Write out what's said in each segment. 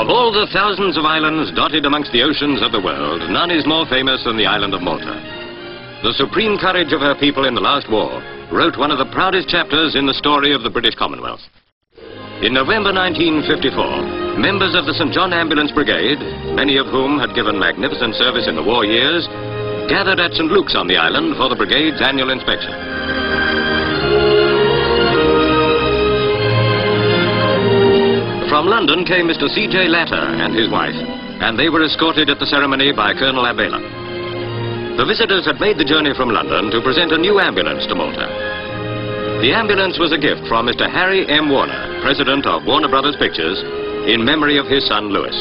Of all the thousands of islands dotted amongst the oceans of the world, none is more famous than the island of Malta. The supreme courage of her people in the last war wrote one of the proudest chapters in the story of the British Commonwealth. In November 1954, members of the St. John Ambulance Brigade, many of whom had given magnificent service in the war years, gathered at St. Luke's on the island for the brigade's annual inspection. From London came Mr. C.J. Latta and his wife, and they were escorted at the ceremony by Colonel Abela. The visitors had made the journey from London to present a new ambulance to Malta. The ambulance was a gift from Mr. Harry M. Warner, president of Warner Brothers Pictures, in memory of his son Louis.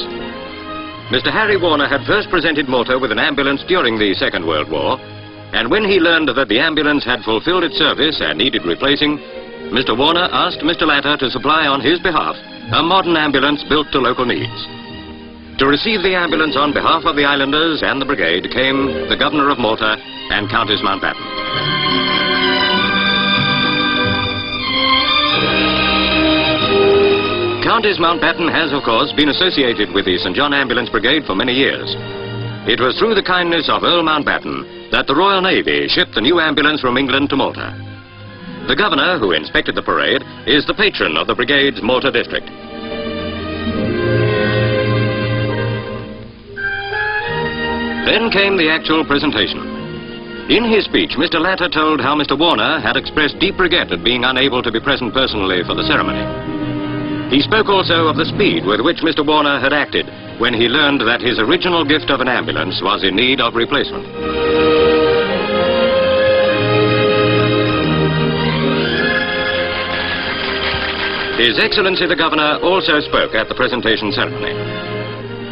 Mr. Harry Warner had first presented Malta with an ambulance during the Second World War, and when he learned that the ambulance had fulfilled its service and needed replacing, Mr. Warner asked Mr. Latta to supply on his behalf a modern ambulance built to local needs. To receive the ambulance on behalf of the islanders and the brigade came the Governor of Malta and Countess Mountbatten. Countess Mountbatten has, of course, been associated with the St. John Ambulance Brigade for many years. It was through the kindness of Earl Mountbatten that the Royal Navy shipped the new ambulance from England to Malta. The Governor, who inspected the parade, is the patron of the brigade's Malta district. Then came the actual presentation. In his speech, Mr. Latta told how Mr. Warner had expressed deep regret at being unable to be present personally for the ceremony. He spoke also of the speed with which Mr. Warner had acted when he learned that his original gift of an ambulance was in need of replacement. His Excellency the Governor also spoke at the presentation ceremony.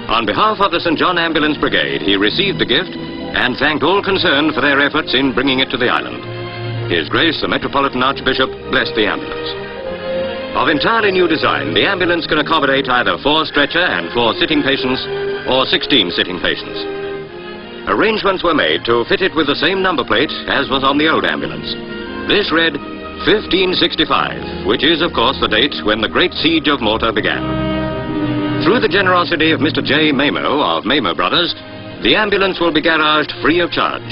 On behalf of the St. John Ambulance Brigade, he received the gift and thanked all concerned for their efforts in bringing it to the island. His Grace, the Metropolitan Archbishop, blessed the ambulance. Of entirely new design, the ambulance can accommodate either 4 stretcher and 4 sitting patients or 16 sitting patients. Arrangements were made to fit it with the same number plate as was on the old ambulance. This read 1565, which is, of course, the date when the Great Siege of Malta began. Through the generosity of Mr. J. Mamo of Mamo Brothers, the ambulance will be garaged free of charge.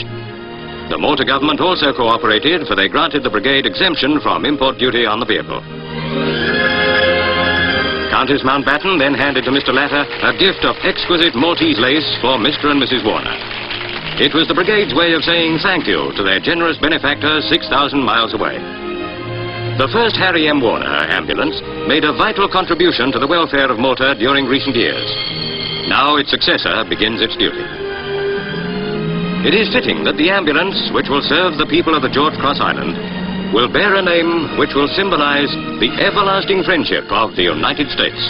The Malta government also cooperated, for they granted the brigade exemption from import duty on the vehicle. Countess Mountbatten then handed to Mr. Latta a gift of exquisite Maltese lace for Mr. and Mrs. Warner. It was the brigade's way of saying thank you to their generous benefactor 6,000 miles away. The first Harry M. Warner ambulance made a vital contribution to the welfare of Malta during recent years. Now its successor begins its duty. It is fitting that the ambulance, which will serve the people of the George Cross Island, will bear a name which will symbolize the everlasting friendship of the United States.